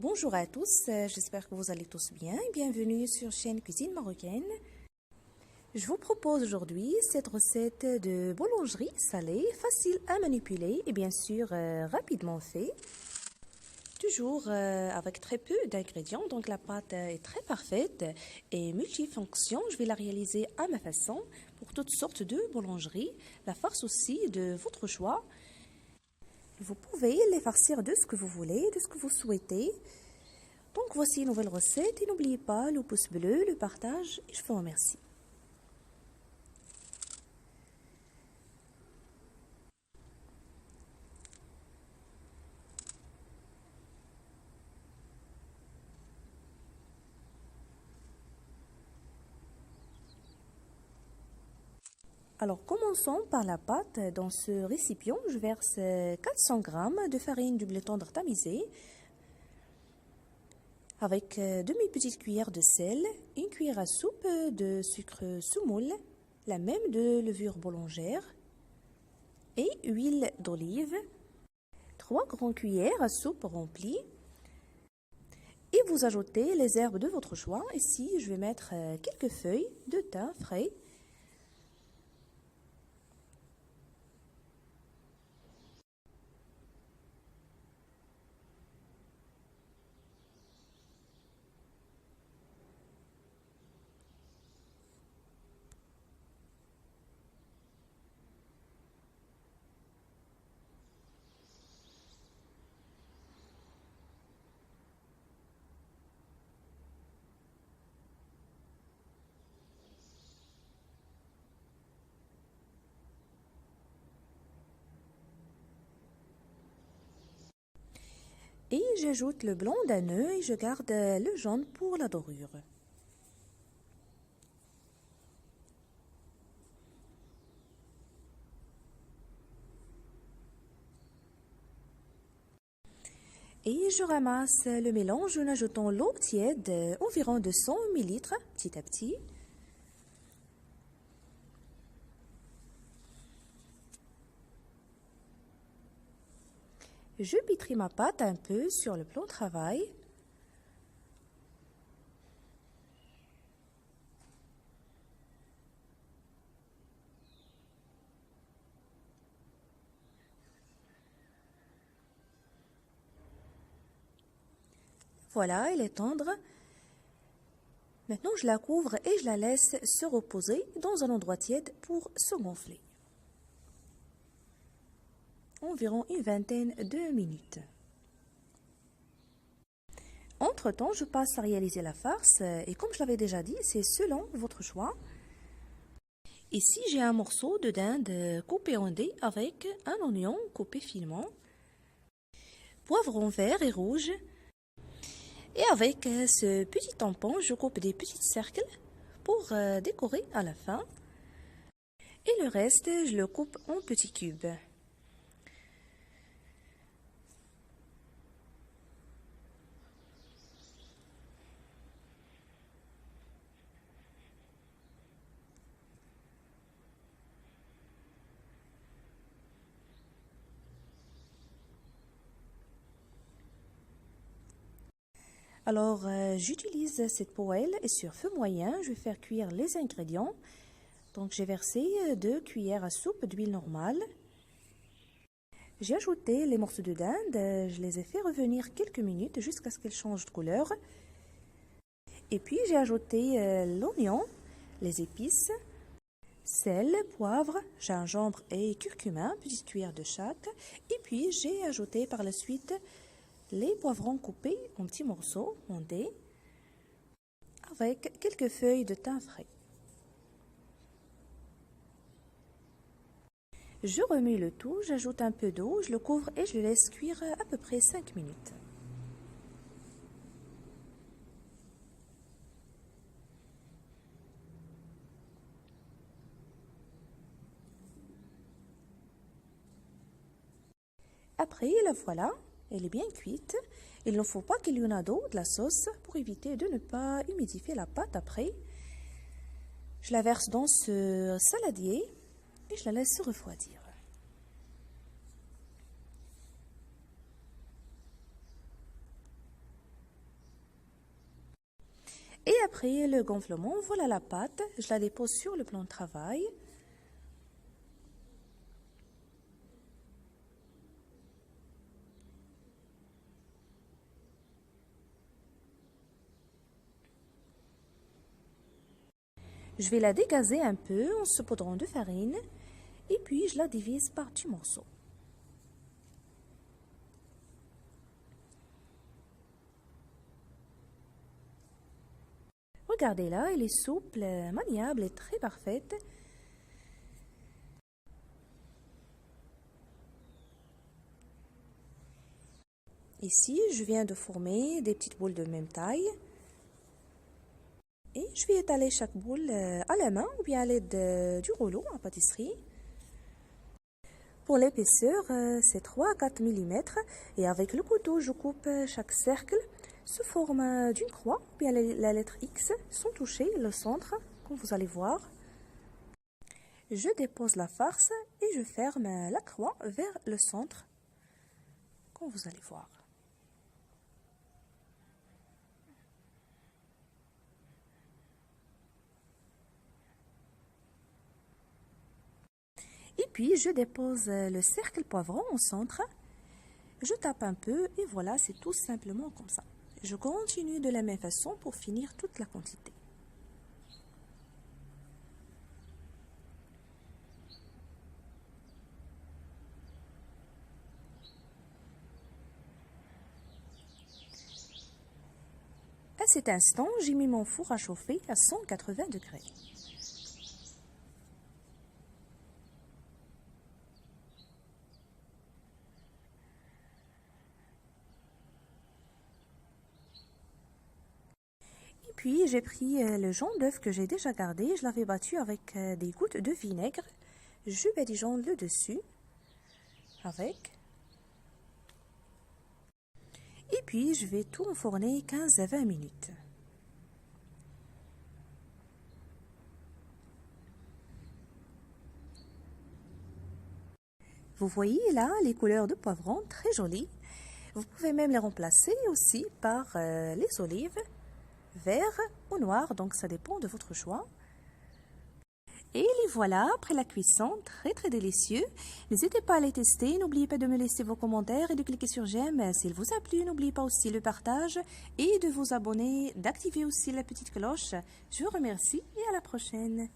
Bonjour à tous, j'espère que vous allez tous bien et bienvenue sur chaîne Cuisine Marocaine. Je vous propose aujourd'hui cette recette de boulangerie salée, facile à manipuler et bien sûr rapidement fait. Toujours avec très peu d'ingrédients, donc la pâte est très parfaite et multifonction. Je vais la réaliser à ma façon pour toutes sortes de boulangeries, la farce aussi de votre choix. Vous pouvez les farcir de ce que vous voulez, de ce que vous souhaitez. Donc voici une nouvelle recette et n'oubliez pas le pouce bleu, le partage et je vous remercie. Alors commençons par la pâte. Dans ce récipient, je verse 400 g de farine du blé tendre tamisé avec demi-petite cuillère de sel, une cuillère à soupe de sucre semoule, la même de levure boulangère et huile d'olive, 3 grandes cuillères à soupe remplies et vous ajoutez les herbes de votre choix. Ici, je vais mettre quelques feuilles de thym frais. Et j'ajoute le blanc d'un œuf et je garde le jaune pour la dorure. Et je ramasse le mélange en ajoutant l'eau tiède, environ de 100 ml, petit à petit. Je pétris ma pâte un peu sur le plan de travail. Voilà, elle est tendre. Maintenant, je la couvre et je la laisse se reposer dans un endroit tiède pour se gonfler. Environ une vingtaine de minutes. Entre-temps, je passe à réaliser la farce et comme je l'avais déjà dit, c'est selon votre choix. Ici, j'ai un morceau de dinde coupé en dés avec un oignon coupé finement, poivron vert et rouge. Et avec ce petit tampon, je coupe des petits cercles pour décorer à la fin. Et le reste, je le coupe en petits cubes. Alors, j'utilise cette poêle et sur feu moyen, je vais faire cuire les ingrédients. Donc, j'ai versé 2 cuillères à soupe d'huile normale. J'ai ajouté les morceaux de dinde, je les ai fait revenir quelques minutes jusqu'à ce qu'elles changent de couleur. Et puis, j'ai ajouté l'oignon, les épices, sel, poivre, gingembre et curcuma, petite cuillère de chaque. Et puis, j'ai ajouté par la suite les poivrons coupés en petits morceaux, en dés, avec quelques feuilles de thym frais. Je remue le tout, j'ajoute un peu d'eau, je le couvre et je le laisse cuire à peu près 5 minutes. Après, la voilà, elle est bien cuite. Il ne faut pas qu'il y en ait d'eau, de la sauce, pour éviter de ne pas humidifier la pâte après. Je la verse dans ce saladier et je la laisse se refroidir. Et après le gonflement, voilà la pâte. Je la dépose sur le plan de travail. Je vais la dégazer un peu en saupoudrant de farine et puis je la divise par petits morceaux. Regardez-la, elle est souple, maniable et très parfaite. Ici, je viens de former des petites boules de même taille. Et je vais étaler chaque boule à la main ou bien à l'aide du rouleau à pâtisserie. Pour l'épaisseur, c'est 3 à 4 mm et avec le couteau, je coupe chaque cercle sous forme d'une croix ou bien la lettre X sans toucher le centre, comme vous allez voir. Je dépose la farce et je ferme la croix vers le centre, comme vous allez voir. Et puis, je dépose le cercle poivron au centre. Je tape un peu et voilà, c'est tout simplement comme ça. Je continue de la même façon pour finir toute la quantité. À cet instant, j'ai mis mon four à chauffer à 180 degrés. Puis j'ai pris le jaune d'œuf que j'ai déjà gardé, je l'avais battu avec des gouttes de vinaigre. Je badigeonne le dessus avec. Et puis je vais tout enfourner 15 à 20 minutes. Vous voyez là les couleurs de poivron, très jolies. Vous pouvez même les remplacer aussi par les olives, vert ou noir, donc ça dépend de votre choix. Et les voilà, après la cuisson, très délicieux. N'hésitez pas à les tester, n'oubliez pas de me laisser vos commentaires et de cliquer sur j'aime s'il vous a plu. N'oubliez pas aussi le partage et de vous abonner, d'activer aussi la petite cloche. Je vous remercie et à la prochaine.